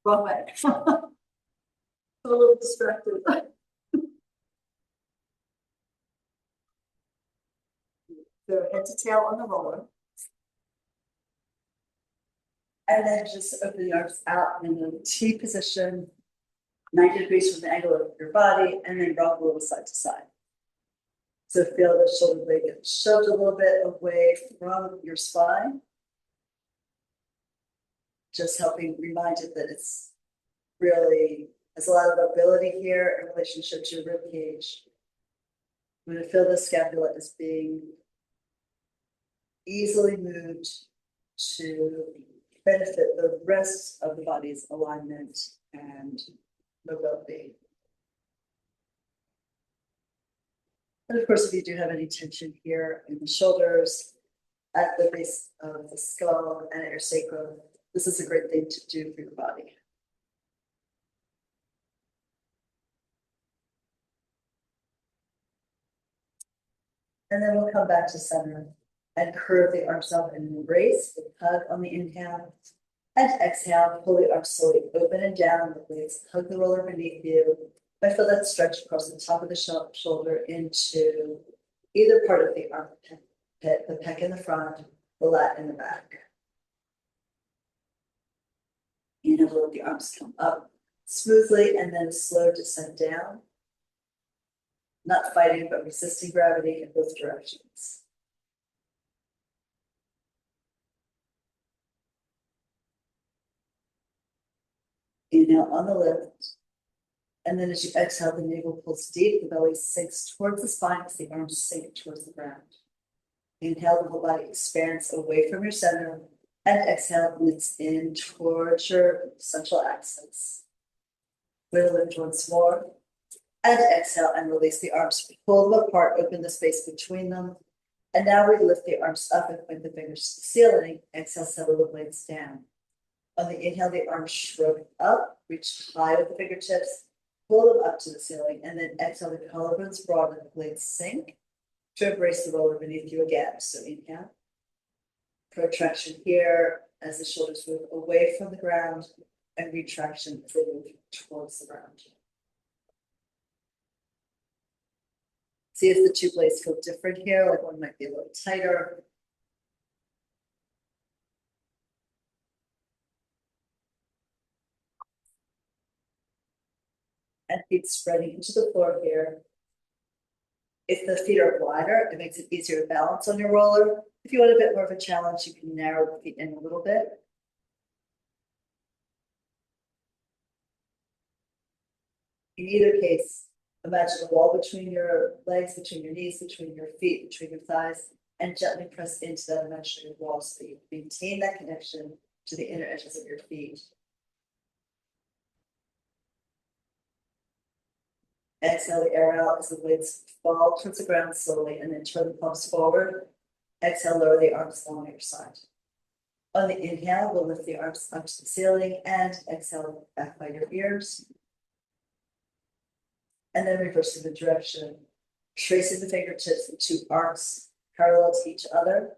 Wrong way. A little distracted. So head to tail on the roller. And then just open the arms out in the T position, 90 degrees from the angle of your body, and then rock a little side to side. So feel the shoulder blade get shoved a little bit away from your spine. Just helping remind it that it's really, there's a lot of mobility here in relationship to your rib cage. I'm going to feel the scapula as being easily moved to benefit the rest of the body's alignment and mobility. And of course, if you do have any tension here in the shoulders, at the base of the skull and at your sacrum, this is a great thing to do for your body. And then we'll come back to center and curve the arms up and embrace with hug on the inhale. And exhale, pull the arms slowly open and down, the blades hug the roller beneath you. I feel that stretch across the top of the shoulder into either part of the armpit, the pec in the front, the lat in the back. Inhale, let the arms come up smoothly and then slow descent down. Not fighting, but resisting gravity in both directions. Inhale on the lift. And then as you exhale, the navel pulls deep, the belly sinks towards the spine as the arms sink towards the ground. Inhale, the whole body expands away from your center, and exhale, lifts in towards your central axis. We'll lift once more, and exhale and release the arms. Pull them apart, open the space between them. And now we lift the arms up and point the fingers to the ceiling. Exhale, settle the blades down. On the inhale, the arms shrug up, reach high with the fingertips, pull them up to the ceiling, and then exhale, the collarbones broaden, the blades sink to embrace the roller beneath you again. So inhale. Protraction here as the shoulders move away from the ground, and retraction as they move towards the ground. See if the two blades feel different here, like one might be a little tighter. And feet spreading into the floor here. If the feet are wider, it makes it easier to balance on your roller. If you want a bit more of a challenge, you can narrow the feet in a little bit. In either case, imagine a wall between your legs, between your knees, between your feet, between your thighs, and gently press into that imaginary wall so that you maintain that connection to the inner edges of your feet. Exhale the air out as the blades fall towards the ground slowly, and then turn the palms forward. Exhale, lower the arms along your side. On the inhale, we'll lift the arms up to the ceiling, and exhale back by your ears. And then reversing the direction, tracing the fingertips in two arcs parallel to each other.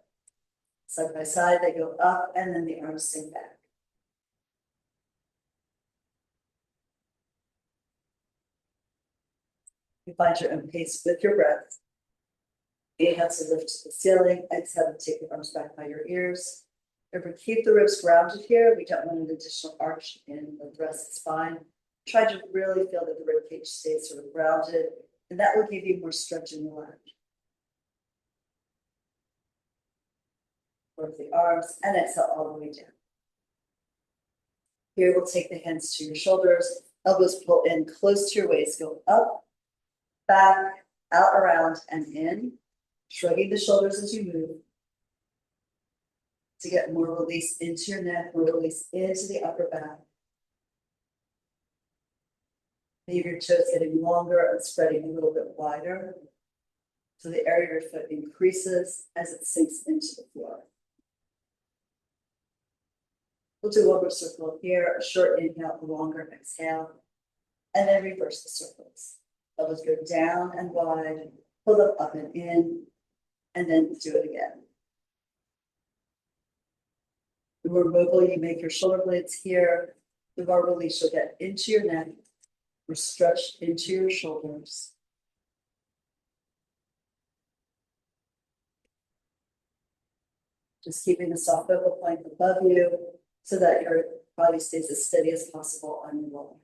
Side by side, they go up, and then the arms sink back. You find your own pace with your breath. Inhale to lift to the ceiling, exhale to take the arms back by your ears. Remember, keep the ribs grounded here. We don't want an additional arch in the thoracic spine. Try to really feel that the rib cage stays sort of grounded, and that will give you more stretch in the leg. Work the arms and exhale all the way down. Here we'll take the hands to your shoulders, elbows pull in close to your waist, go up, back, out, around, and in. Shrugging the shoulders as you move to get more release into your neck, more release into the upper back. Leave your toes getting longer and spreading a little bit wider. So the area of your foot increases as it sinks into the floor. We'll do one more circle here, a short inhale, a longer exhale, and then reverse the circles. Elbows go down and wide, pull them up and in, and then do it again. The more mobile you make your shoulder blades here, With our release, you'll get into your neck, or stretch into your shoulders. Just keeping the soft focal point above you so that your body stays as steady as possible on your roll.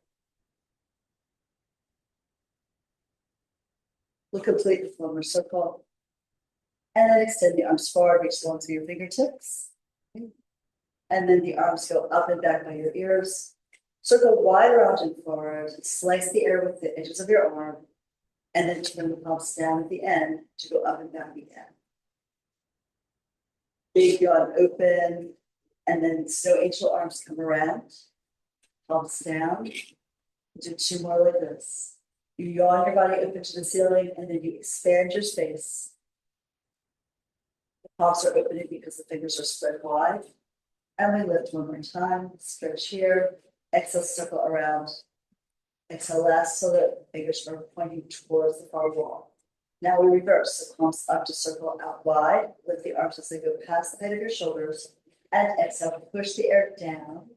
We'll complete the former circle. And then extend the arms forward, reach along to your fingertips. And then the arms go up and back by your ears. Circle wide around and forward, slice the air with the edges of your arm, and then turn the palms down at the end to go up and back again. Big yawn open, and then snow angel arms come around, palms down. Do two more like this. You yawn your body open to the ceiling, and then you expand your space. The palms are opening because the fingers are spread wide. And we lift one more time, stretch here, exhale, circle around. Exhale last so that fingers are pointing towards the far wall. Now we reverse, so palms up to circle out wide, lift the arms as they go past the height of your shoulders, and exhale, push the air down.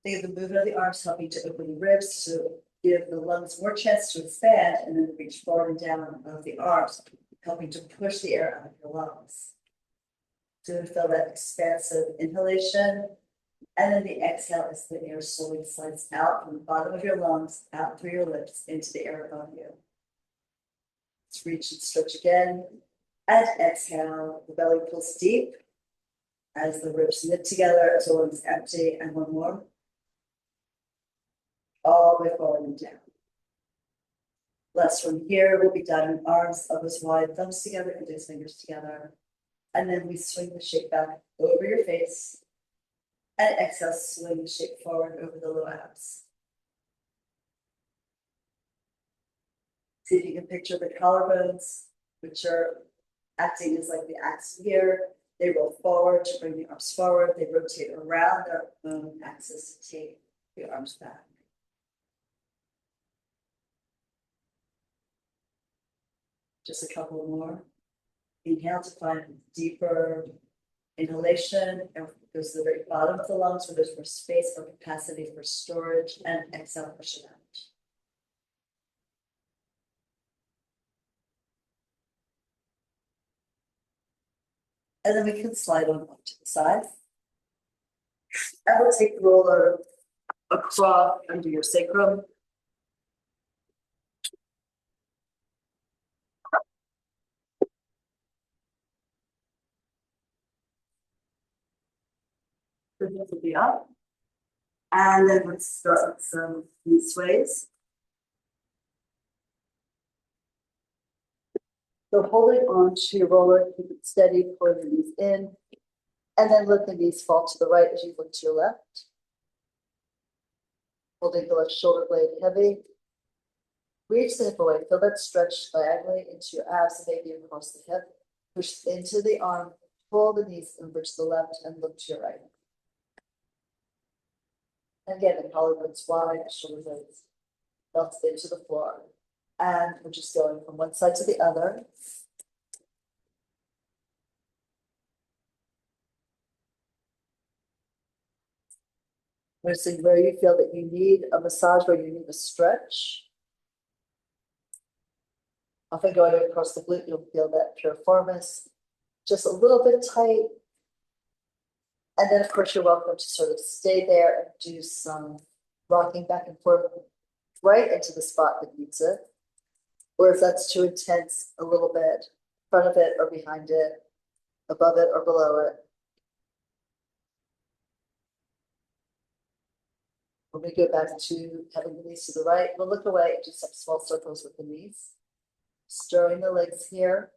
Think of the movement of the arms helping to open the ribs to give the lungs more chance to expand, and then reach forward and down of the arms, helping to push the air out of your lungs. So feel that expansive inhalation, and then the exhale as the air slowly slides out from the bottom of your lungs, out through your lips, into the air above you. Let's reach and stretch again. And exhale, the belly pulls deep as the ribs knit together, as the lungs empty, and one more. All the way forward and down. Last from here, we'll be down in arms, elbows wide, thumbs together, index fingers together. And then we swing the shape back over your face. And exhale, swing the shape forward over the low abs. See if you can picture the collarbones, which are acting as like the axis here. They roll forward to bring the arms forward. They rotate around their own axis to take the arms back. Just a couple more. Inhale to find deeper inhalation, and goes to the very bottom of the lungs where there's more space or capacity for storage, and exhale, push it out. And then we can slide on up to the side. And we'll take the roller across under your sacrum. The hips will be up. And then let's start with some knee sways. So holding on to your roller, keep it steady, pull the knees in, and then let the knees fall to the right as you look to your left. Holding the left shoulder blade heavy. Reach the hip away, feel that stretch diagonally into your abs and maybe across the hip. Push into the arm, pull the knees over to the left and look to your right. And again, the collarbones wide, shoulder blades melt into the floor. And we're just going from one side to the other. Noticing where you feel that you need a massage, where you need a stretch. Often going across the glute, you'll feel that piriformis just a little bit tight. And then, of course, you're welcome to sort of stay there and do some rocking back and forth right into the spot that needs it. Or if that's too intense, a little bit in front of it or behind it, above it or below it. When we go back to having the knees to the right, we'll look away and do some small circles with the knees. Stirring the legs here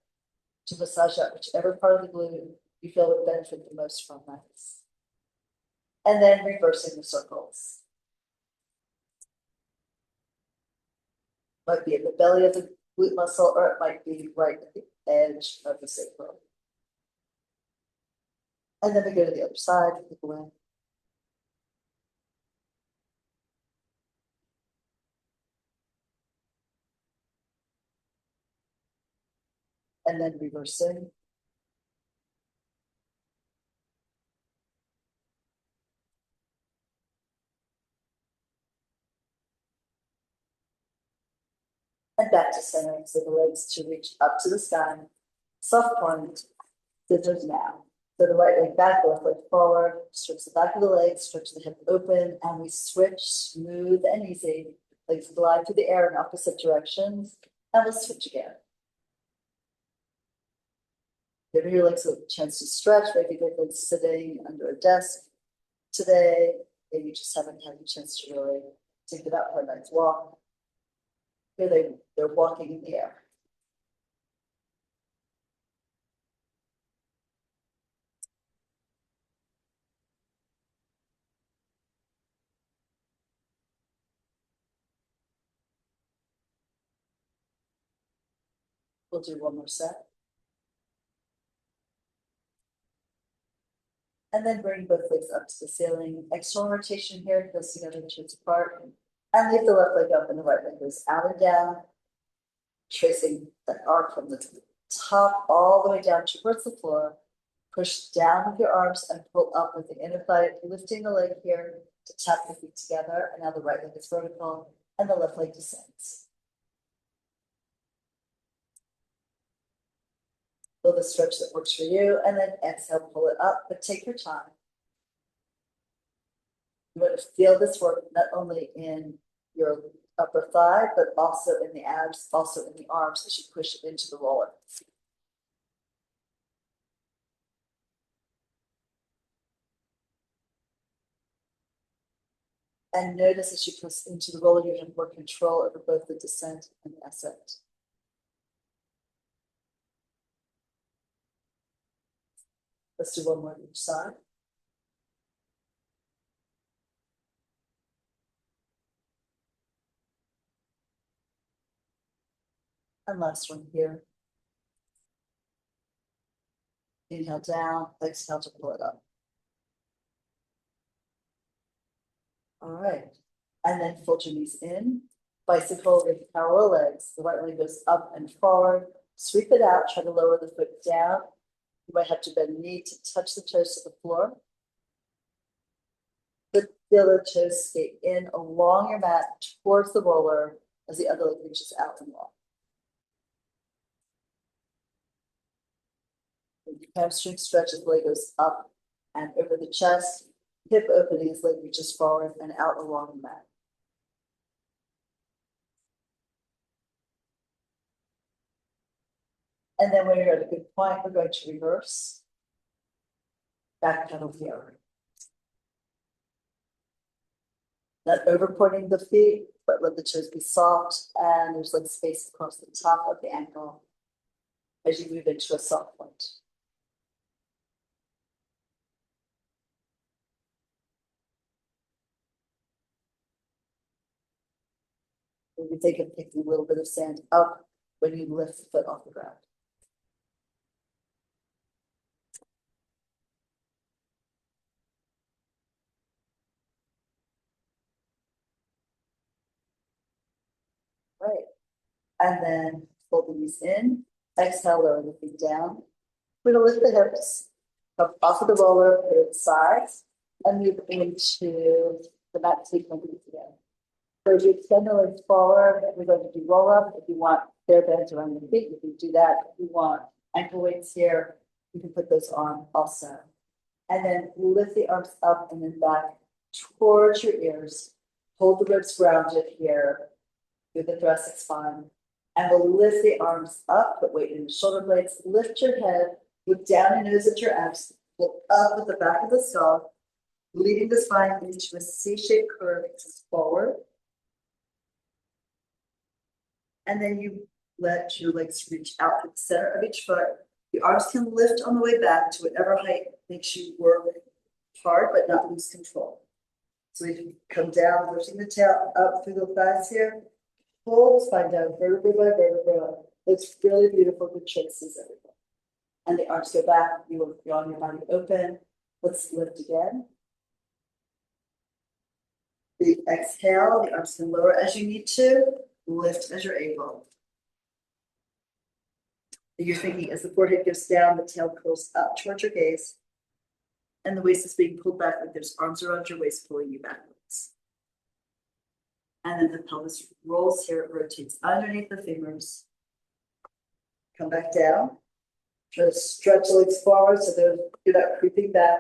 to massage out whichever part of the glute you feel would benefit the most from that. And then reversing the circles. Might be in the belly of the glute muscle, or it might be right at the edge of the sacrum. And then we go to the other side, look away. And then reversing. to center, so the legs to reach up to the sky. Soft point, scissors now. So the right leg back, left leg forward, stretch the back of the leg, stretch the hip open, and we switch smooth and easy. Legs glide through the air in opposite directions, and we'll switch again. Give your legs a chance to stretch, maybe good legs sitting under a desk today. Maybe you just haven't had a chance to really take it out for a nice walk. Here they're walking in the air. We'll do one more set. And then bring both legs up to the ceiling. External rotation here, heels together, toes apart. And leave the left leg up and the right leg goes out and down. Tracing the arc from the top all the way down towards the floor. Push down with your arms and pull up with the inner thigh, lifting the leg here to tap the feet together. And now the right leg is vertical and the left leg descends. Feel the stretch that works for you, and then exhale, pull it up, but take your time. You want to feel this work not only in your upper thigh, but also in the abs, also in the arms as you push it into the roller. And notice as you push into the roller, you have more control over both the descent and the ascent. Let's do one more on each side. And last one here. Inhale down, exhale to pull it up. All right. And then fold your knees in. Bicycle with parallel legs. The right leg goes up and forward. Sweep it out. Try to lower the foot down. You might have to bend the knee to touch the toes to the floor. The other toes skate in along your mat towards the roller as the other leg reaches out and long. Hamstring stretch as the leg goes up and over the chest. Hip opening as leg reaches forward and out along the mat. And then when you're at a good point, we're going to reverse. Back pedal here. Not over pointing the feet, but let the toes be soft, and there's like space across the top of the ankle as you move into a soft point. Maybe think of picking a little bit of sand up when you lift the foot off the ground. Right. And then fold the knees in, exhale, lower the feet down. We're gonna lift the hips, come off of the roller, put it sides, and move into the mat sequence again. So as you extend the legs forward, we're going to do roll up. If you want bare bends around the feet, you can do that. If you want ankle weights here, you can put those on also. And then lift the arms up and then back towards your ears. Hold the ribs grounded here through the thoracic spine. And we'll lift the arms up, put weight in the shoulder blades, lift your head, look down your nose at your abs, look up at the back of the skull, leading the spine into a C-shaped curve forward. And then you let your legs reach out to the center of each foot. The arms can lift on the way back to whatever height makes you work hard, but not lose control. So you can come down, lifting the tail up through the thighs here. Pull the spine down, vertebra by vertebra. It's really beautiful, good choices, everyone. And the arms go back, you will yawn your body open. Let's lift again. The exhale, the arms can lower as you need to, lift as you're able. You're thinking as the forehead goes down, the tail curls up towards your gaze, and the waist is being pulled back like there's arms around your waist pulling you backwards. And then the pelvis rolls here, it rotates underneath the femurs. Come back down. Try to stretch the legs forward so you're not creeping back.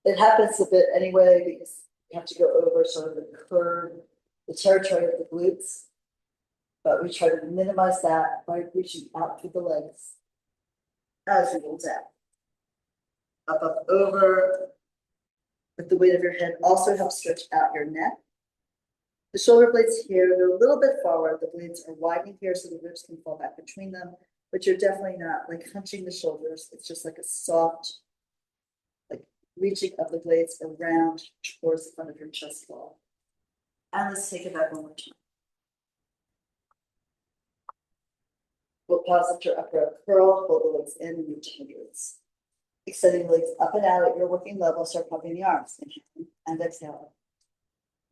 It happens a bit anyway because you have to go over sort of the curve, the territory of the glutes. But we try to minimize that by reaching out through the legs as we roll down. Up, over. With the weight of your head also helps stretch out your neck. The shoulder blades here, they're a little bit forward. The blades are widening here so the ribs can fall back between them, but you're definitely not like hunching the shoulders. It's just like a soft, like reaching of the blades around towards the front of your chest wall. And let's take it back one more time. We'll pause after upper curl, hold the legs in and reach hundreds. Extending the legs up and out at your working level, start pumping the arms. Inhale and exhale.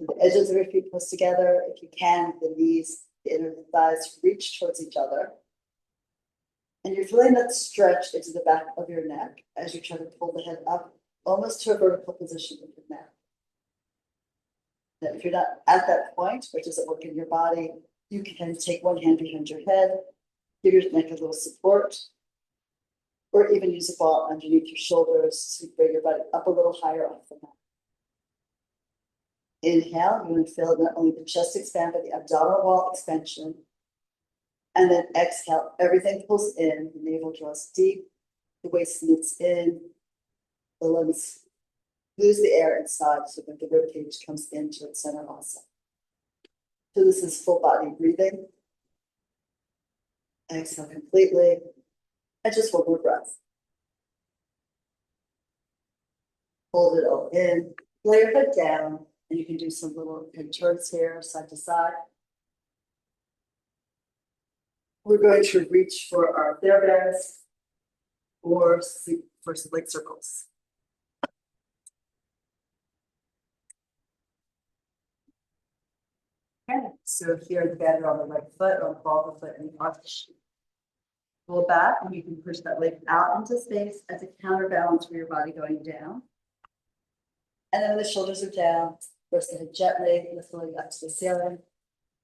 The edges of your feet close together. If you can, the knees, the inner thighs reach towards each other. And you're feeling that stretch into the back of your neck as you try to pull the head up almost to a vertical position with your neck. Now, if you're not at that point, which doesn't work in your body, you can take one hand behind your head, give your neck a little support, or even use a ball underneath your shoulders to bring your body up a little higher off the mat. Inhale, you want to feel not only the chest expand, but the abdominal wall expansion. And then exhale, everything pulls in, the navel draws deep, the waist lifts in, the lungs lose the air inside so that the rib cage comes into its center also. So this is full body breathing. Exhale completely. And just one more breath. Hold it all in, lay your head down, and you can do some little head turns here, side to side. We're going to reach for our bear bears or for leg circles. Okay, so here the bend on the right foot, on the ball of the foot, and the arch. Pull back, and you can push that leg out into space as a counterbalance for your body going down. And then when the shoulders are down, press the head gently, lift the leg up to the ceiling.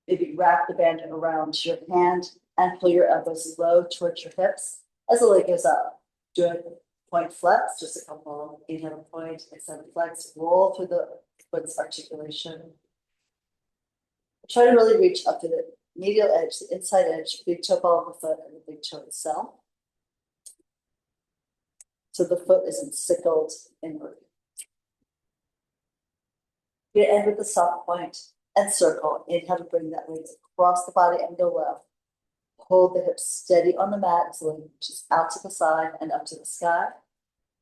Maybe wrap the band around your hand and pull your elbows low towards your hips as the leg goes up. Do a point flex, just a couple. Inhale point, exhale flex, roll through the foot's articulation. Try to really reach up to the medial edge, the inside edge, big toe ball of the foot, and the big toe itself. So the foot isn't sickled inward. You're gonna end with the soft point and circle. Inhale to bring that leg across the body and go left. Hold the hips steady on the mat, so the leg pushes out to the side and up to the sky.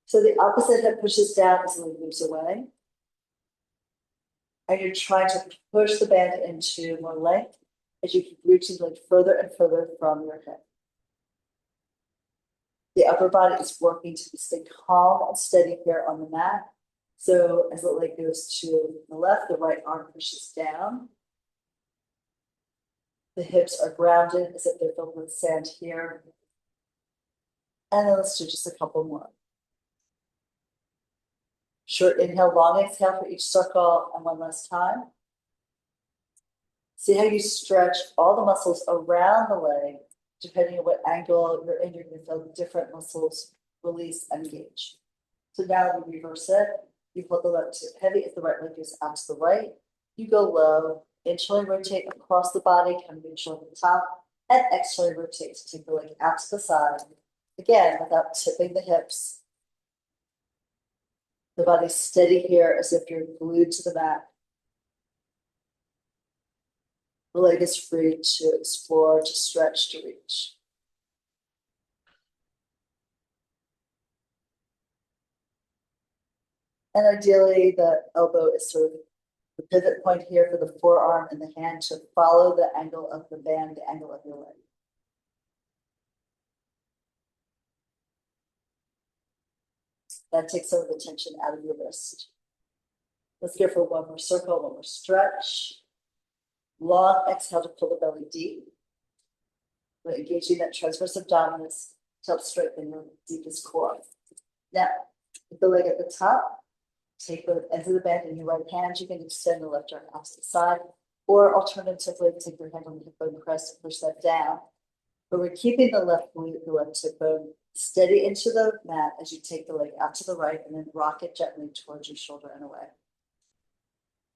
So the opposite hip pushes down as the leg moves away. And you're trying to push the band into more length as you keep reaching the leg further and further from your hip. The upper body is working to stay calm and steady here on the mat. So as the leg goes to the left, the right arm pushes down. The hips are grounded as if they're filled with sand here. And then let's do just a couple more. Short inhale, long exhale for each circle, and one last time. See how you stretch all the muscles around the leg, depending on what angle you're in, you're going to feel different muscles release and engage. So now we reverse it. You hold the left hip heavy if the right leg is out to the right. You go low, inhale, rotate across the body, come neutral at the top, and exhale, rotate to take the leg out to the side. Again, without tipping the hips. The body's steady here as if you're glued to the mat. The leg is free to explore, to stretch, to reach. And ideally, the elbow is sort of the pivot point here for the forearm and the hand to follow the angle of the band, the angle of your leg. That takes some of the tension out of your wrist. Let's go for one more circle, one more stretch. Long exhale to pull the belly deep. We're engaging that transverse abdominis to help strengthen your deepest core. Now, with the leg at the top, take the ends of the band in your right hand. You can extend the left arm out to the side. Or alternatively, take your hand on the hip bone crest and push that down. But we're keeping the left glute, the left hip bone steady into the mat as you take the leg out to the right and then rock it gently towards your shoulder and away.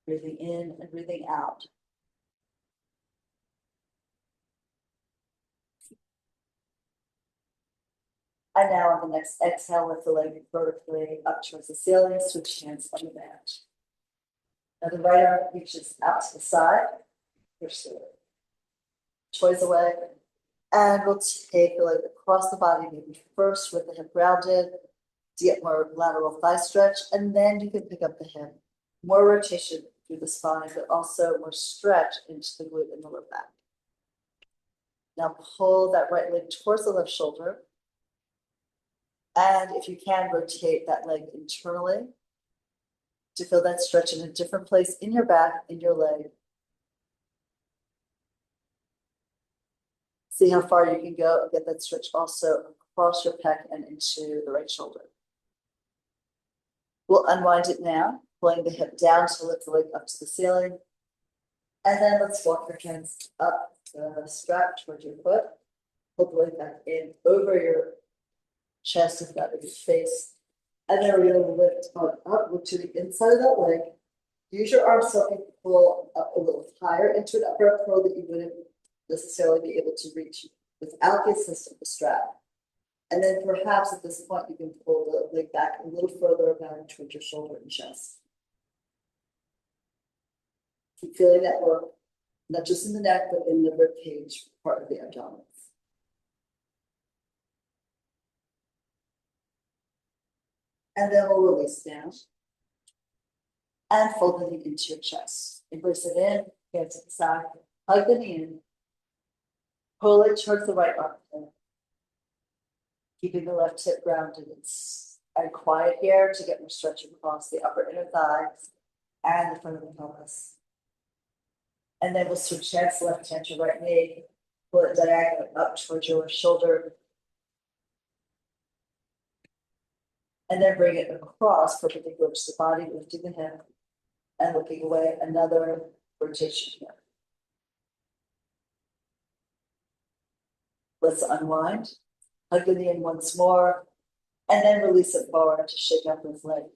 Breathing in and breathing out. And now on the next exhale, lift the leg vertically up towards the ceiling, switch hands on the mat. Now the right arm reaches out to the side, push the toys away, and we'll take the leg across the body, maybe first with the hip rounded to get more lateral thigh stretch, and then you can pick up the hip. More rotation through the spine, but also more stretch into the glute and the low back. Now pull that right leg towards the left shoulder. And if you can, rotate that leg internally to feel that stretch in a different place in your back, in your leg. See how far you can go and get that stretch also across your pec and into the right shoulder. We'll unwind it now, pulling the hip down to lift the leg up to the ceiling. And then let's walk your hands up the strap towards your foot. Pull the leg back in over your chest, if that is your face. And then we're going to lift up, look to the inside of that leg. Use your arms so you can pull up a little higher into an upper curl that you wouldn't necessarily be able to reach without the assistance of the strap. And then perhaps at this point, you can pull the leg back a little further down towards your shoulder and chest. Keep feeling that work, not just in the neck, but in the rib cage part of the abdomen. And then we'll release down. And fold the knee into your chest. Embrace it in, hands to the side, hug the knee in. Pull it towards the right arm. Keeping the left hip grounded and quiet here to get more stretch across the upper inner thighs and the front of the pelvis. And then we'll switch hands, left hand to right knee, pull it diagonally up towards your shoulder. And then bring it across perpendicular to the body, lifting the hip and looking away. Another rotation here. Let's unwind, hug the knee in once more, and then release it forward to shake out those legs.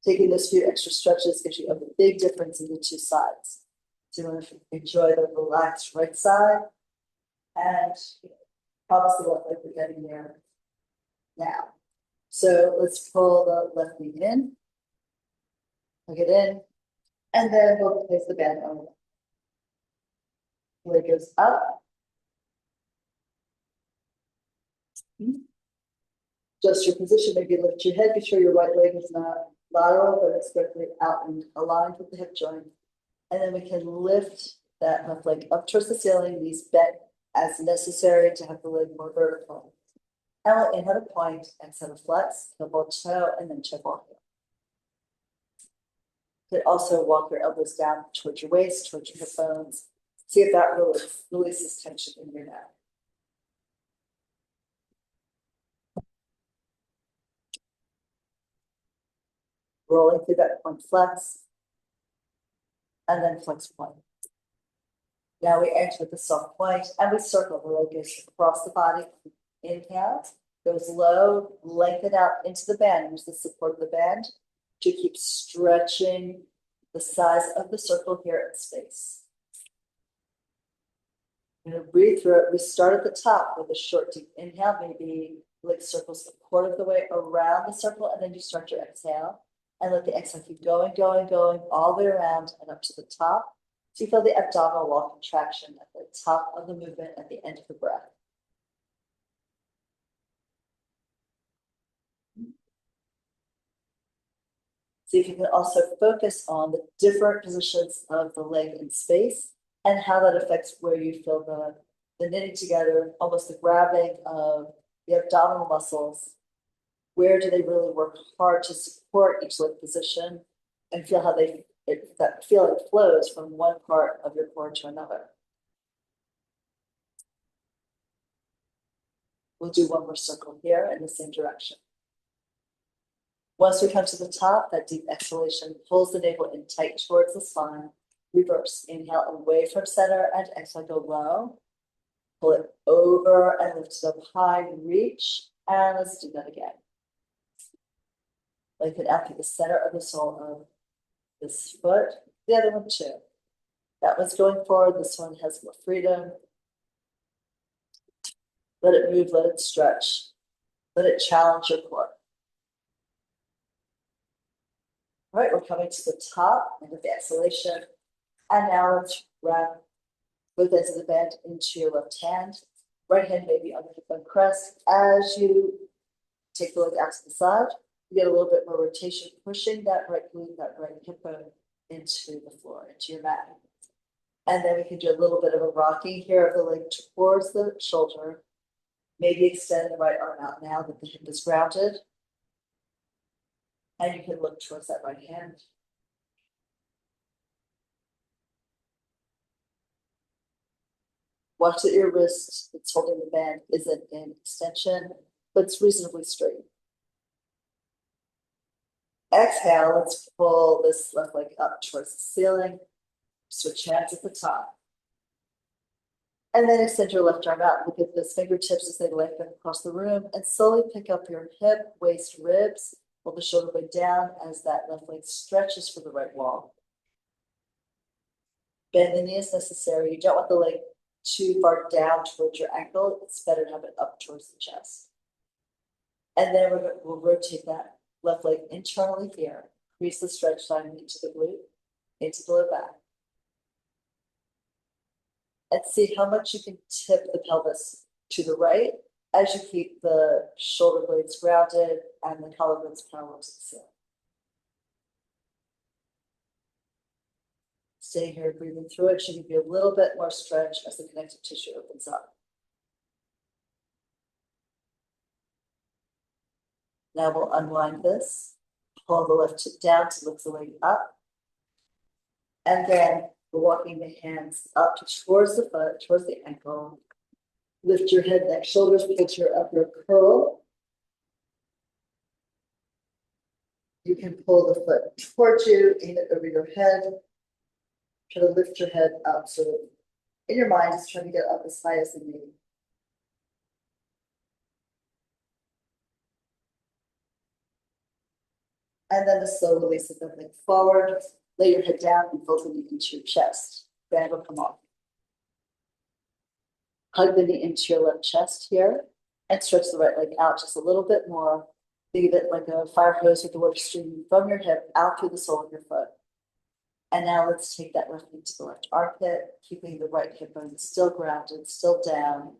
Taking those few extra stretches gives you a big difference in the two sides. So you want to enjoy the relaxed right side and promise the left leg we're getting there now. So let's pull the left knee in, hug it in, and then we'll place the band on. Leg goes up. Just your position, maybe lift your head, be sure your right leg is not lateral, but it's directly out and aligned with the hip joint. And then we can lift that left leg up towards the ceiling, knees bent as necessary to have the leg more vertical. And we'll inhale to point, exhale to flex, elbow toe, and then check walk. You could also walk your elbows down towards your waist, towards your hip bones. See if that releases tension in your neck. Rolling through that point flex, and then flex point. Now we enter the soft point, and we circle. The leg goes across the body. Inhale, goes low, lengthen out into the band. Use the support of the band to keep stretching the size of the circle here in space. You're going to breathe through it. We start at the top with a short, deep inhale. Maybe leg circles a quarter of the way around the circle, and then you start your exhale. And let the exhale keep going, going, going all the way around and up to the top. So you feel the abdominal wall contraction at the top of the movement at the end of the breath. See if you can also focus on the different positions of the leg in space and how that affects where you feel the knitting together, almost the grabbing of the abdominal muscles. Where do they really work hard to support each leg position and feel how that feeling flows from one part of your core to another. We'll do one more circle here in the same direction. Once we come to the top, that deep exhalation pulls the navel in tight towards the spine. Reverse, inhale away from center and exhale, go low. Pull it over and lift it up high, reach, and let's do that again. Lengthen out through the center of the sole of this foot, the other one too. That one's going forward, this one has more freedom. Let it move, let it stretch. Let it challenge your core. All right, we're coming to the top end of the exhalation. And now let's wrap both ends of the band into your left hand. Right hand may be on the hip bone crest. As you take the leg out to the side, you get a little bit more rotation, pushing that right glute, that right hip bone into the floor, into your mat. And then we can do a little bit of a rocking here of the leg towards the shoulder. Maybe extend the right arm out now that the hip is grounded. And you can look towards that right hand. Watch that your wrist that's holding the band isn't in extension, but it's reasonably straight. Exhale, let's pull this left leg up towards the ceiling. Switch hands at the top. And then extend your left arm out. Look at the fingertips as they lengthen across the room and slowly pick up your hip, waist, ribs. Pull the shoulder blade down as that left leg stretches for the right wall. Bend the knee as necessary. You don't want the leg too far down towards your ankle. It's better to have it up towards the chest. And then we'll rotate that left leg internally here. Increase the stretch time into the glute, into the low back. And see how much you can tip the pelvis to the right as you keep the shoulder blades grounded and the collarbones parallel to the ceiling. Stay here, breathing through it. Should give you a little bit more stretch as the connective tissue opens up. Now we'll unwind this. Pull the left hip down to lift the leg up. And then we're walking the hands up towards the foot, towards the ankle. Lift your head, neck, shoulders, pull your upper curl. You can pull the foot towards you, aim it over your head. Try to lift your head up. So in your mind, just trying to get up as high as the knee. And then a slow release of the leg forward. Lay your head down and fold the knee into your chest. Band will come off. Hug the knee into your left chest here and stretch the right leg out just a little bit more. Think of it like a fire hose with the water streaming from your hip out through the sole of your foot. And now let's take that left knee to the left armpit, keeping the right hip bone still grounded, still down.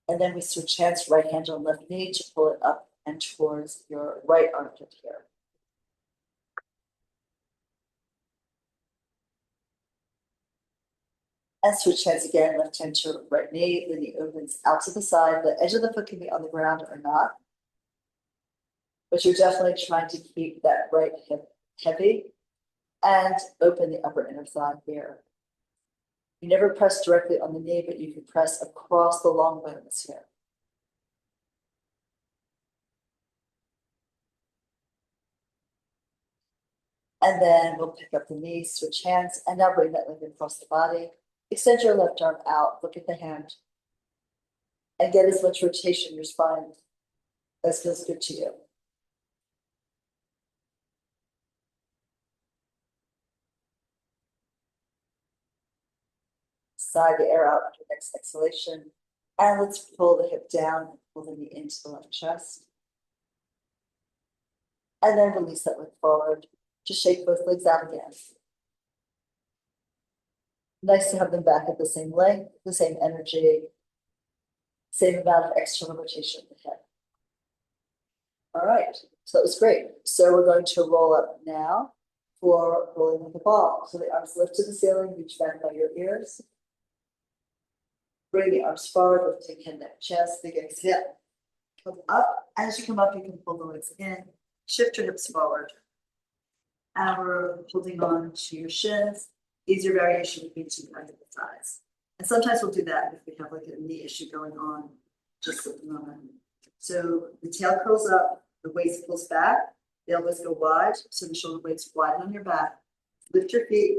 And then we switch hands, right hand on left knee to pull it up and towards your right armpit here. And switch hands again, left hand to right knee, the knee opens out to the side. The edge of the foot can be on the ground or not. But you're definitely trying to keep that right hip heavy and open the upper inner thigh here. You never press directly on the knee, but you can press across the long bones here. And then we'll pick up the knee, switch hands, and now bring that leg across the body. Extend your left arm out, look at the hand, and get as much rotation in your spine as feels good to you. Sigh the air out after next exhalation. And let's pull the hip down and pull the knee into the left chest. And then release that leg forward. Just shake both legs out again. Nice to have them back at the same length, the same energy, same amount of external rotation in the head. All right, so that was great. So we're going to roll up now for rolling with the ball. So the arms lift to the ceiling, reach back by your ears. Bring the arms forward, lifting head, neck, chest, big exhale. Come up. As you come up, you can pull the legs in, shift your hips forward. And we're holding on to your shins. Easier variation would be to the right of the thighs. And sometimes we'll do that if we have like a knee issue going on just at the moment. So the tail curls up, the waist pulls back, the elbows go wide, so the shoulder blades widen on your back. Lift your feet,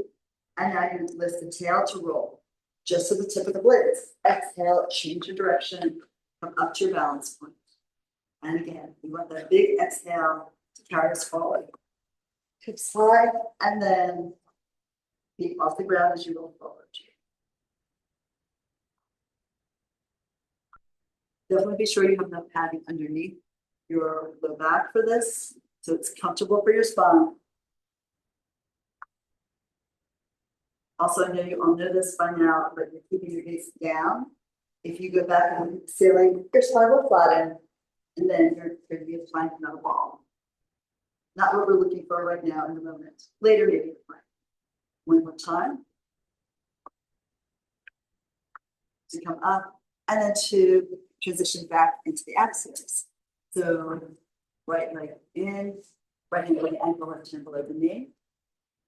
and now you lift the tail to roll, just to the tip of the blades. Exhale, change your direction, come up to your balance point. And again, we want that big exhale to carry us forward. Hip slide, and then feet off the ground as you roll forward. Definitely be sure you have enough padding underneath your low back for this, so it's comfortable for your spine. Also, I know you all know this by now, but you're keeping your gaze down. If you go back and look at the ceiling, your spine will flatten, and then you're going to be applying another wall. Not what we're looking for right now in the moment. Later, maybe. One more time. To come up, and then to transition back into the axis. So right leg in, right hand below the ankle, left hand below the knee.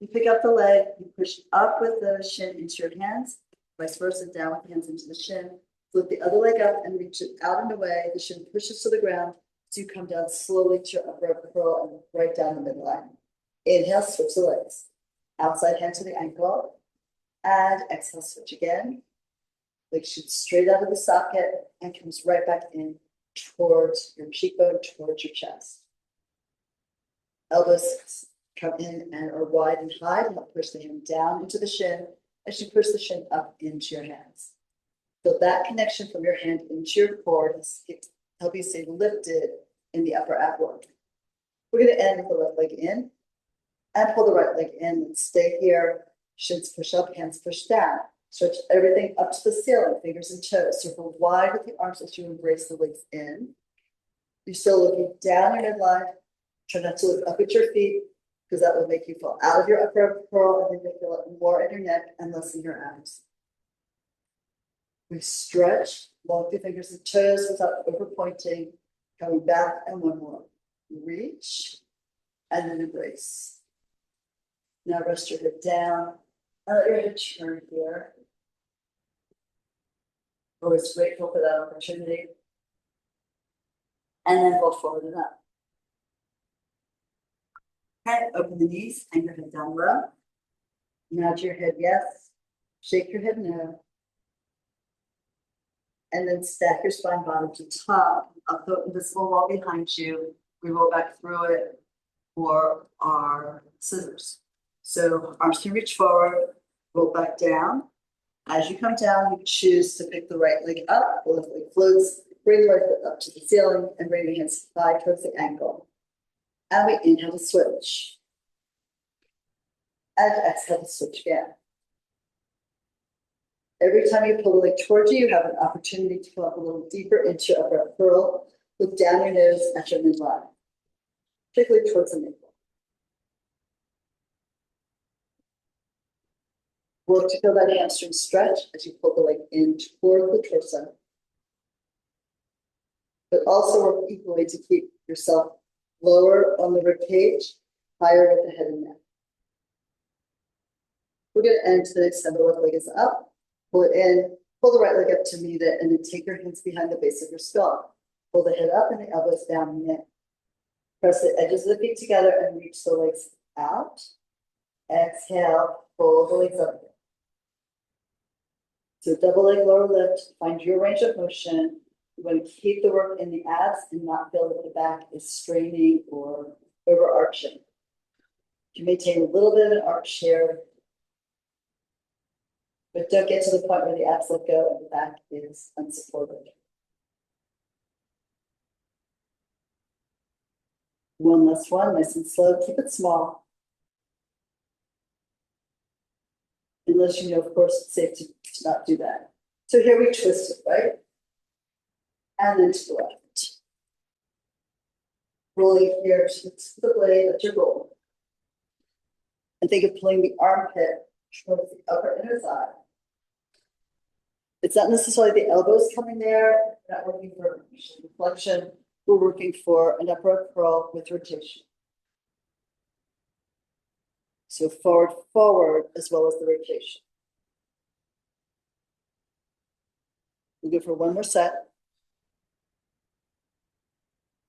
You pick up the leg, you push up with the shin into your hands, vice versa, down with the hands into the shin. Flip the other leg up and reach it out and away. The shin pushes to the ground, so you come down slowly to your upper curl and right down the midline. Inhale, switch the legs. Outside hand to the ankle, and exhale, switch again. Leg shoots straight out of the socket and comes right back in towards your cheekbone, towards your chest. Elbows come in and are wide and high to help push the hand down into the shin as you push the shin up into your hands. Feel that connection from your hand into your core to help you stay lifted in the upper abdomen. We're going to end with the left leg in and pull the right leg in and stay here. Shins push up, hands push down. Stretch everything up to the ceiling, fingers and toes. Circle wide with the arms as you embrace the legs in. You're still looking down your midline. Try not to look up at your feet, because that will make you fall out of your upper curl, and then you'll feel it more in your neck and less in your arms. We stretch, walk the fingers and toes without over pointing, coming back, and one more. Reach, and then embrace. Now rest your head down, and let your head turn here. Always grateful for that opportunity. And then go forward and up. Okay, open the knees and your head down low. Nod your head yes. Shake your head no. And then stack your spine bottom to top. Up the invisible wall behind you. We roll back through it for our scissors. So arms can reach forward, roll back down. As you come down, you choose to pick the right leg up, the left leg floats, bring the right foot up to the ceiling, and bring your hands side towards the ankle. And we inhale to switch. And exhale to switch again. Every time you pull the leg towards you, you have an opportunity to come up a little deeper into your upper curl. Look down your nose at your midline, particularly towards the navel. Work to feel that hamstring stretch as you pull the leg in toward the torso. But also work equally to keep yourself lower on the rib cage, higher with the head and neck. We're going to end to the extent the left leg is up. Pull it in, pull the right leg up to meet it, and then take your hands behind the base of your skull. Pull the head up and the elbows down and in. Press the edges of the feet together and reach the legs out. Exhale, pull the legs up. So double leg lower lift, find your range of motion. You want to keep the work in the abs and not feel that the back is straining or overarching. You maintain a little bit of an arch here, but don't get to the point where the abs let go and the back is unsupported. One last one, nice and slow. Keep it small. Unless you know, of course, it's safe to not do that. So here we twist it, right? And then to the left. Rolling here to the blade at your goal. And think of pulling the armpit towards the upper inner thigh. It's not necessarily the elbows coming there. We're not working for flexion. We're working for an upper curl with rotation. So forward, forward, as well as the rotation. We'll go for one more set.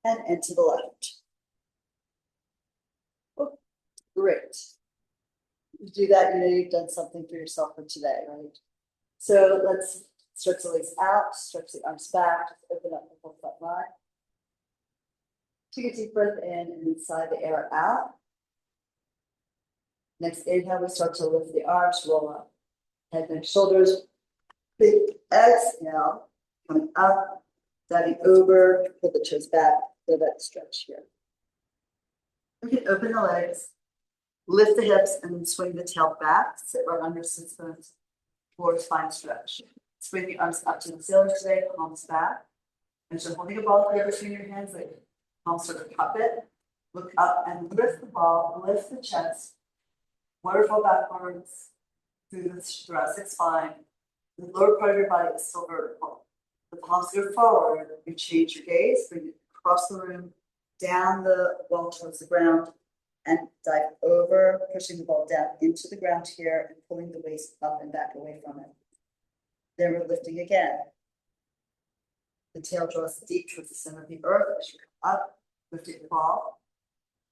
and to the left. Oh, great. You do that, you know you've done something for yourself for today, right? So let's stretch the legs out, stretch the arms back, just open up the whole front line. Take a deep breath in and then sigh the air out. Next inhale, we start to lift the arms, roll up. Head, neck, shoulders. Big exhale, coming up, diving over, pull the toes back, feel that stretch here. We can open the legs, lift the hips, and then swing the tail back, sit right under sits bones, forward spine stretch. Swing the arms up to the ceiling today, palms back. And so holding a ball here between your hands, like palms sort of cup it. Look up and lift the ball, lift the chest, waterfall backwards through the thoracic spine. The lower part of your body is still vertical. The palms go forward, you change your gaze, bring it across the room, down the wall towards the ground, and dive over, pushing the ball down into the ground here and pulling the waist up and back away from it. Then we're lifting again. The tail draws deep towards the center of the earth as you come up, lifting the ball,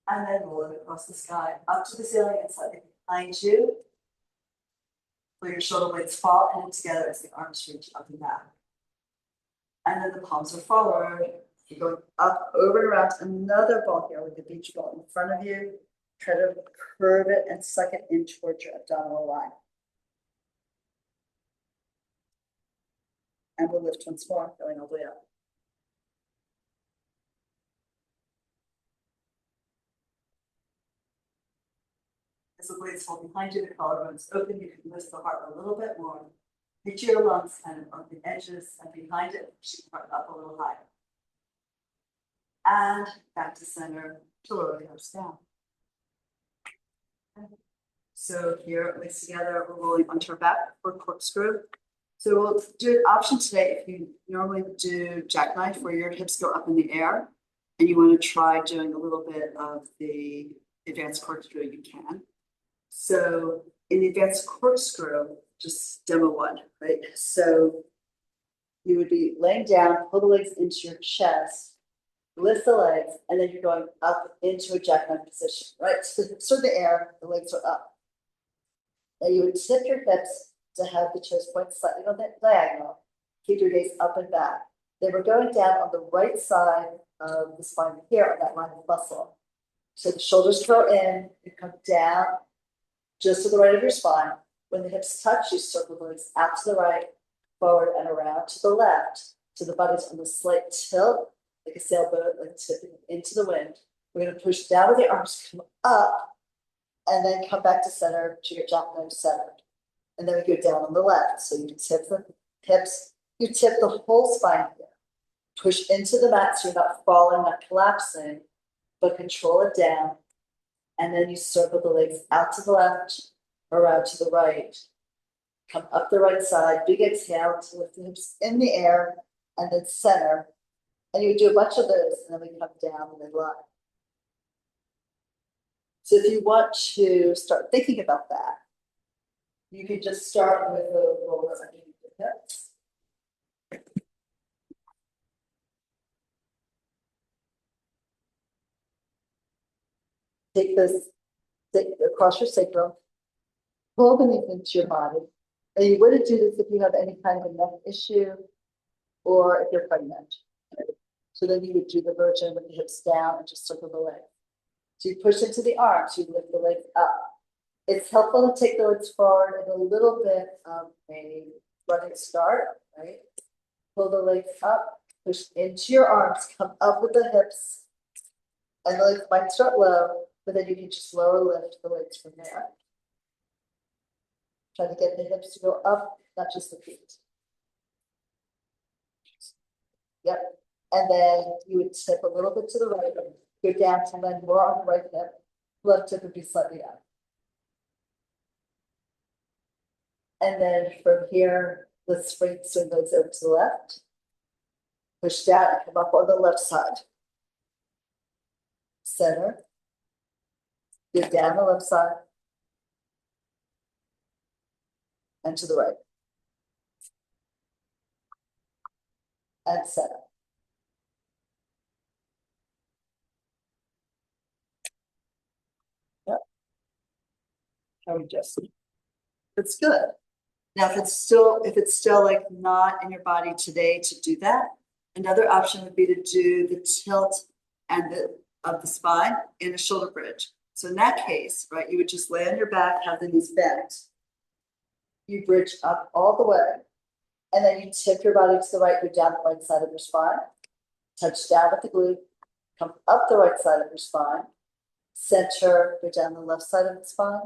and then roll it across the sky, up to the ceiling and slightly behind you. Where your shoulder blades fall and together as the arms reach up and back. And then the palms are forward. You're going up, over and around. Another ball here with the beach ball in front of you. Try to curve it and suck it in towards your abdominal line. And we'll lift once more, going all the way up. As the blades fall behind you, the collarbones open, you can lift the heart a little bit more. Reach your lungs kind of on the edges and behind it, push the heart up a little higher. And back to center to lower the arms down. So here, legs together, we're rolling onto our back for corkscrew. So we'll do an option today. If you normally do jackknife where your hips go up in the air and you want to try doing a little bit of the advanced corkscrew, you can. So in the advanced corkscrew, just demo one, right? So you would be laying down, pull the legs into your chest, lift the legs, and then you're going up into a jackknife position, right? So the hips are in the air, the legs are up. Now you would tip your hips to have the chest point slightly on the diagonal. Keep your gaze up and back. Then we're going down on the right side of the spine here on that line of muscle. So the shoulders go in, you come down just to the right of your spine. When the hips touch, you circle the legs out to the right, forward and around to the left. So the body's on the slight tilt, like a sailboat, like tipping into the wind. We're going to push down with the arms, come up, and then come back to center to your jackknife centered. And then we go down on the left. So you tip the hips, you tip the whole spine here. Push into the mat so you're not falling, not collapsing, but control it down. And then you circle the legs out to the left, around to the right. Come up the right side, big exhale to lift the hips in the air, and then center. And you do a bunch of those, and then we come down and then line. So if you want to start thinking about that, you can just start with a roller underneath the hips. Take this across your sacrum, pull the knees into your body. And you wouldn't do this if you have any kind of a neck issue or if you're pregnant. So then you would do the version with the hips down and just circle the leg. So you push into the arms, you lift the legs up. It's helpful to take the legs forward in a little bit of a running start, right? Pull the legs up, push into your arms, come up with the hips, and the legs might start low, but then you can just lower lift the legs from there. Try to get the hips to go up, not just the feet. Yep. And then you would tip a little bit to the right, go down to land more on the right hip, left hip would be slightly up. And then from here, let's swing those over to the left. Push down and come up on the left side. Center. Go down the left side. And to the right. And center. How we just. It's good. Now, if it's still like not in your body today to do that, another option would be to do the tilt and of the spine in a shoulder bridge. So in that case, right, you would just lay on your back, have the knees bent. You bridge up all the way, and then you tip your body to the right, go down the right side of your spine, touch down with the glute, come up the right side of your spine, center, go down the left side of the spine,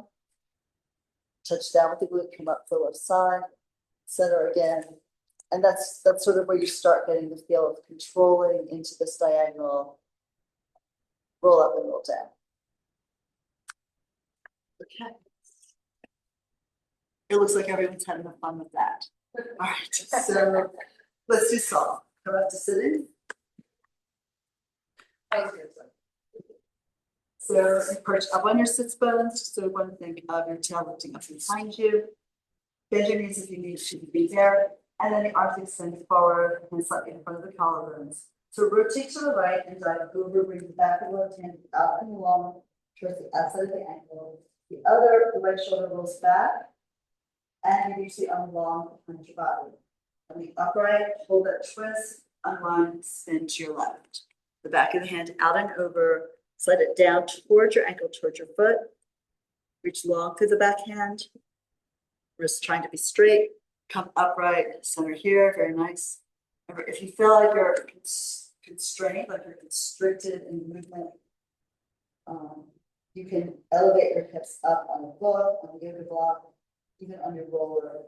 touch down with the glute, come up the left side, center again. And that's sort of where you start getting the feel of controlling into this diagonal roll up and roll down. Okay. It looks like everyone's had enough fun with that. All right, so let's do solve. Come up to sitting. So you perch up on your sits bones, just so you want to think of your tail lifting up behind you. Bend your knees if you need to be there. And then the arms extend forward and slightly in front of the collarbones. So rotate to the right and dive over, bring the back of the left hand out and along towards the outside of the ankle. The right shoulder rolls back, and you reach the arm long behind your body. On the upright, hold that twist, unwind, spin to your left. The back of the hand out and over, slide it down towards your ankle, towards your foot. Reach long through the backhand. Wrist trying to be straight. Come upright, center here, very nice. Remember, if you feel like you're constrained, like you're constricted in movement, you can elevate your hips up on the block, on the yoga block, even on your roller.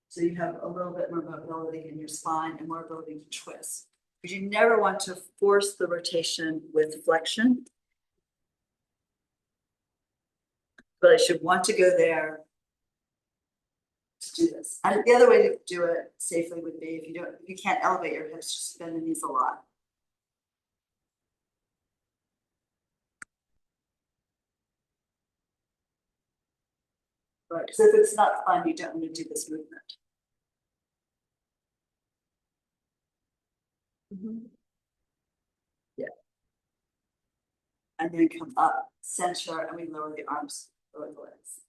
So you have a little bit more mobility in your spine and more ability to twist. Because you never want to force the rotation with flexion. But I should want to go there to do this. And the other way to do it safely would be if you can't elevate your hips, just bend the knees a lot. Right, because if it's not fun, you don't want to do this movement. Yeah. And then come up, center, and we lower the arms, lower the legs.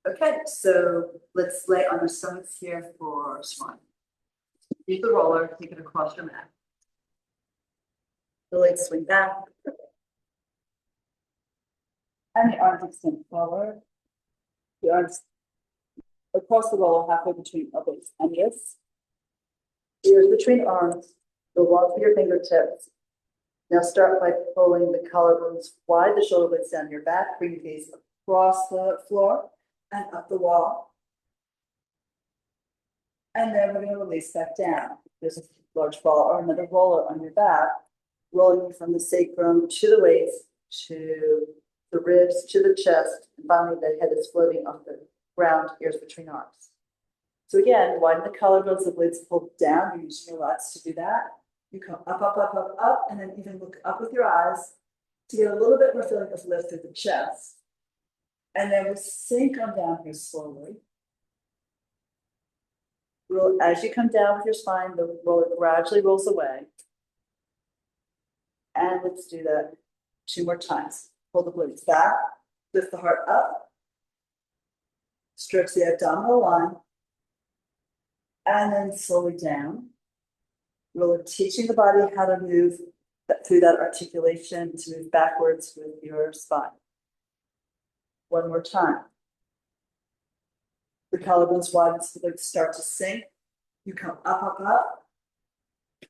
Okay, so let's lay on our stomachs here for swan. Use the roller, take it across your mat. The legs swing back. And the arms extend forward. The arms across the roller, halfway between elbows and wrists. Ears between arms. Go long through your fingertips. Now start by pulling the collarbones wide, the shoulder blades down your back. Bring your gaze across the floor and up the wall. And then we're going to release back down. There's a large ball or another roller on your back, rolling from the sacrum to the waist, to the ribs, to the chest, and finally the head is floating off the ground, ears between arms. So again, widen the collarbones, the blades pull down. You're using your lats to do that. You come up, up, up, up, up, and then even look up with your eyes to get a little bit more feeling of lift through the chest. And then we'll sink on down here slowly. As you come down with your spine, the roller gradually rolls away. And let's do that 2 more times. Pull the glutes back, lift the heart up, stretch the abdominal line, and then slowly down. Really teaching the body how to move through that articulation to move backwards with your spine. 1 more time. The collarbones widen so the legs start to sink. You come up, up, up.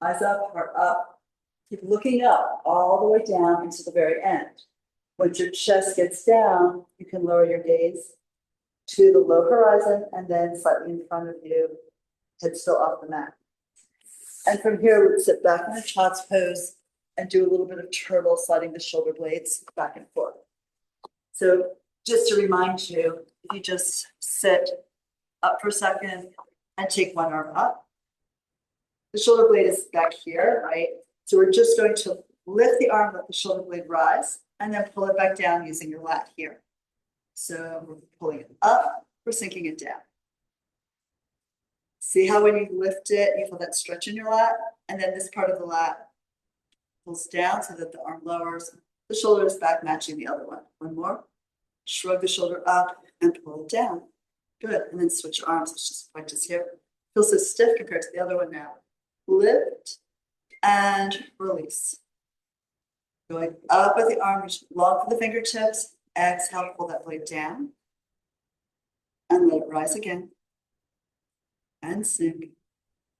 Eyes up, heart up. Keep looking up all the way down into the very end. Once your chest gets down, you can lower your gaze to the low horizon and then slightly in front of you, head still off the mat. And from here, let's sit back in a child's pose and do a little bit of turtle, sliding the shoulder blades back and forth. So just to remind you, if you just sit up for a second and take one arm up, the shoulder blade is back here, right? So we're just going to lift the arm, let the shoulder blade rise, and then pull it back down using your lat here. So we're pulling it up, we're sinking it down. See how when you lift it, you feel that stretch in your lat, and then this part of the lat pulls down so that the arm lowers. The shoulder is back, matching the other one. One more. Shrug the shoulder up and pull it down. Good. And then switch your arms. Let's just practice here. Feels so stiff compared to the other one now. Lift and release. Going up with the arm, reach long for the fingertips. Exhale, pull that blade down. And let it rise again. And sink.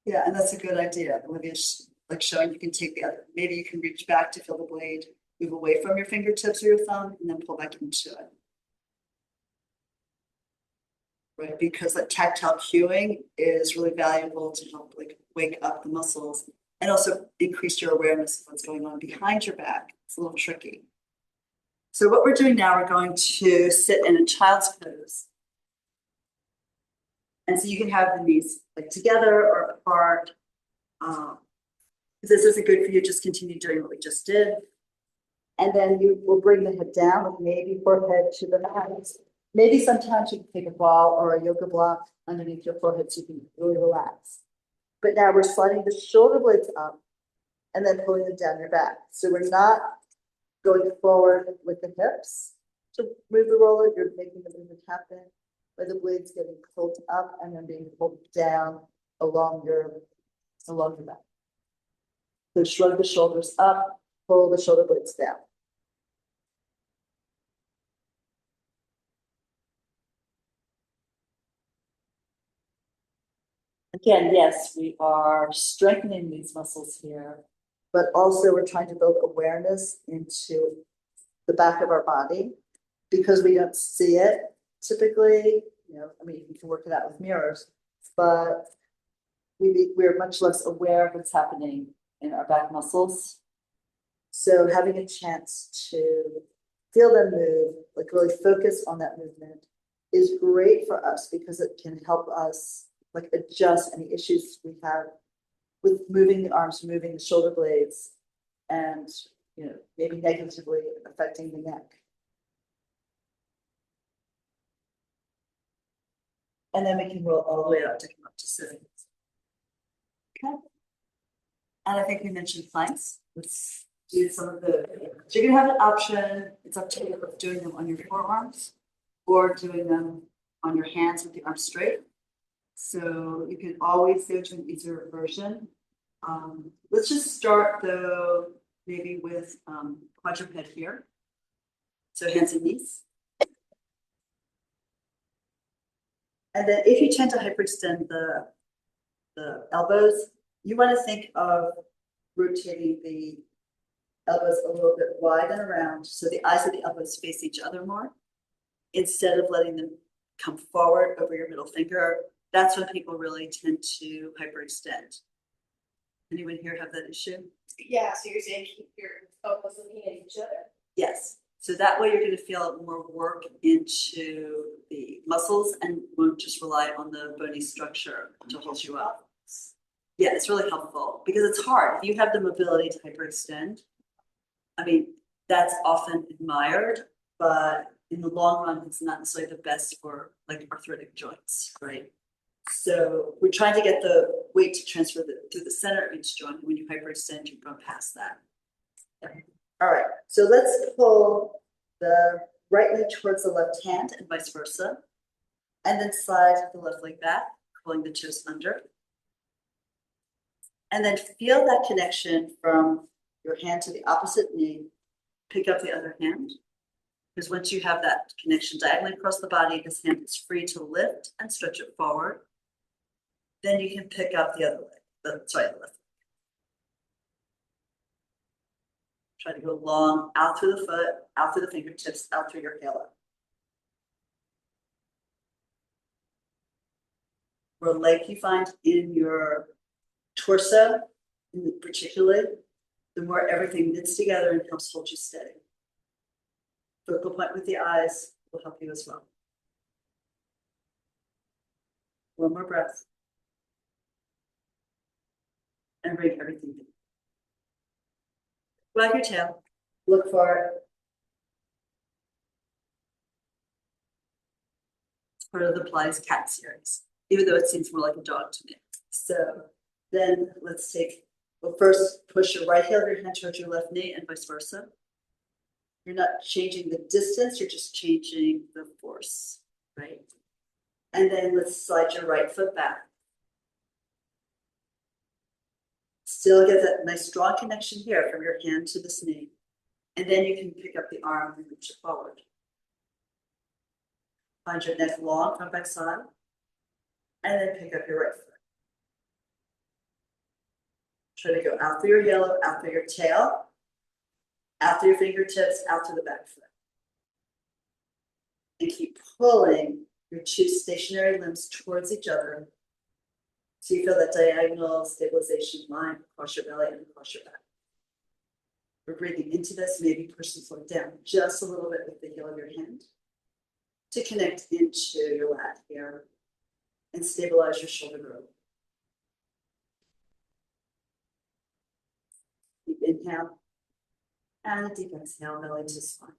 Yeah, and that's a good idea. Olivia's like showing you can take the other. Maybe you can reach back to feel the blade. Move away from your fingertips or your thumb and then pull back into it. Right, because that tactile cueing is really valuable to help like wake up the muscles and also increase your awareness of what's going on behind your back. It's a little tricky. So what we're doing now, we're going to sit in a child's pose. And so you can have the knees like together or apart. If this isn't good for you, just continue doing what we just did. And then you will bring the head down with maybe forehead to the mat. Maybe sometimes you can take a ball or a yoga block underneath your forehead so you can really relax. But now we're sliding the shoulder blades up and then pulling them down your back. So we're not going forward with the hips to move the roller. You're making the movement happen where the blades getting pulled up and then being pulled down along your back. So shrug the shoulders up, pull the shoulder blades down. Again, yes, we are strengthening these muscles here, but also we're trying to build awareness into the back of our body because we don't see it typically. You know, I mean, you can work it out with mirrors, but we're much less aware of what's happening in our back muscles. So having a chance to feel them move, like really focus on that movement, is great for us because it can help us like adjust any issues we have with moving the arms, moving the shoulder blades, and you know, maybe negatively affecting the neck. And then we can roll all the way up to come up to sitting. Okay. And I think we mentioned planks. Let's do some of the, so you're gonna have an option, it's up to you of doing them on your forearms or doing them on your hands with the arms straight. So you can always go to an easier version. Let's just start though, maybe with quadruped here. So hands and knees. And then if you tend to hyperextend the elbows, you want to think of rotating the elbows a little bit wide and around so the eyes of the elbows face each other more instead of letting them come forward over your middle finger. That's when people really tend to hyperextend. Anyone here have that issue? Yeah, so you're saying keep your elbows looking at each other? Yes. So that way you're going to feel more work into the muscles and won't just rely on the bony structure to hold you up. Yeah, it's really helpful because it's hard. If you have the mobility to hyperextend, I mean, that's often admired, but in the long run, it's not necessarily the best for like arthritic joints, right? So we're trying to get the weight to transfer through the center of each joint. When you hyperextend, you run past that. Okay. All right, so let's pull the right leg towards the left hand and vice versa. And then slide the left leg back, pulling the toes under. And then feel that connection from your hand to the opposite knee. Pick up the other hand. Because once you have that connection diagonally across the body, this hand is free to lift and stretch it forward. Then you can pick up the other leg, the left leg. Try to go long, out through the foot, out through the fingertips, out through your halo. More leg you find in your torso, particularly, the more everything knits together and helps hold you steady. Focal point with the eyes will help you as well. One more breath. And bring everything in. Wag your tail. Look for it. It's part of the Pilates cat series, even though it seems more like a dog to me. So then let's take, well, first push your right heel of your hand towards your left knee and vice versa. You're not changing the distance, you're just changing the force, right? And then let's slide your right foot back. Still get that nice strong connection here from your hand to this knee. And then you can pick up the arm and reach it forward. Find your neck long, front back side. And then pick up your right foot. Try to go out through your heel, out through your tail, out through your fingertips, out through the back foot. And keep pulling your two stationary limbs towards each other. So you feel that diagonal stabilization line across your belly and across your back. We're breathing into this, maybe push the foot down just a little bit with the heel of your hand to connect into your lat here and stabilize your shoulder girdle. Deep inhale and a deep exhale, belly to spine.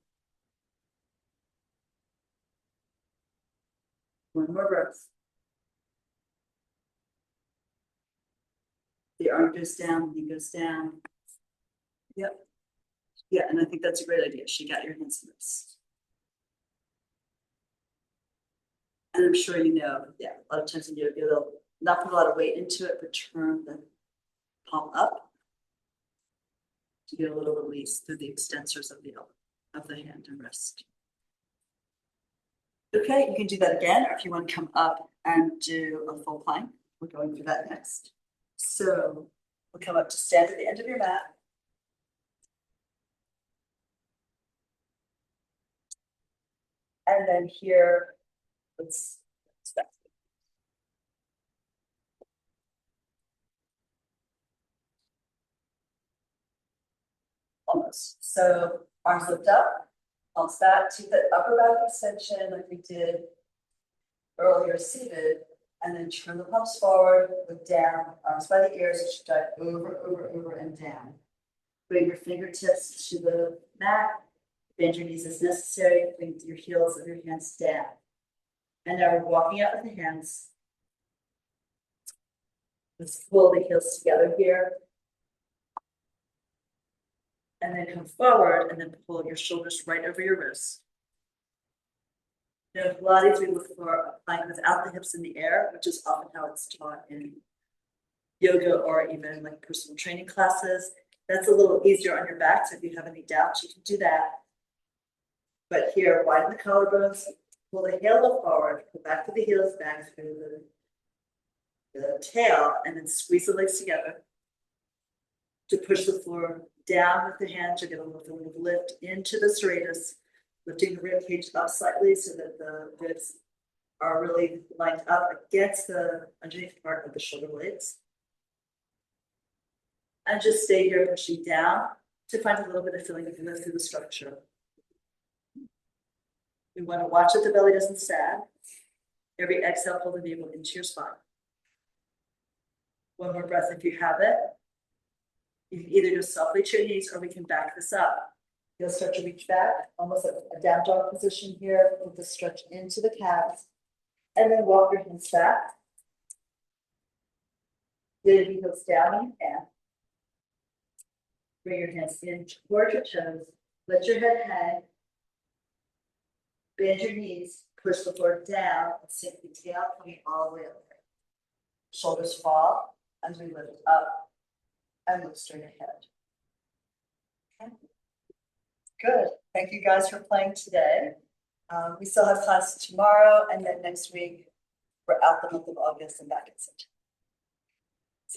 One more breath. The arm goes down, the knee goes down. Yep. Yeah, and I think that's a great idea. Shake out your hands and wrists. And I'm sure you know, yeah, a lot of times when you'll not put a lot of weight into it, but turn the palm up to get a little release through the extensors of the hand and wrist. Okay, you can do that again, or if you want to come up and do a full plank, we're going through that next. So we'll come up to stand at the end of your mat. And then here, let's step. Almost. So arms lift up, palms back to the upper back extension like we did earlier seated, and then turn the palms forward, look down, arms by the ears, you should dive over and down. Bring your fingertips to the mat, bend your knees as necessary, bring your heels of your hands down. And now we're walking out with the hands. Let's pull the heels together here. And then come forward and then pull your shoulders right over your wrists. Now, Pilates, we look for a plank without the hips in the air, which is often how it's taught in yoga or even like personal training classes. That's a little easier on your back, so if you have any doubts, you can do that. But here, widen the collarbones, pull the heel forward, go back to the heels, back through the tail, and then squeeze the legs together to push the floor down with the hands. You're going to lift into the serratus, lifting the rib cage up slightly so that the ribs are really lined up against the underneath part of the shoulder blades. And just stay here pushing down to find a little bit of feeling of movement through the structure. We want to watch that the belly doesn't sag. Every exhale, pull the navel into your spine. One more breath if you have it. You can either just softly to your knees or we can back this up. You'll start to reach back, almost like a down dog position here with the stretch into the calves. And then walk your hands back. Get your heels down when you can. Bring your hands in toward your toes. Let your head hang. Bend your knees. Push the floor down and sink the tail coming all the way up there. Shoulders fall as we lift up and look straight ahead. Okay. Good. Thank you guys for playing today. We still have class tomorrow, and then next week we're out the month of August and back in September.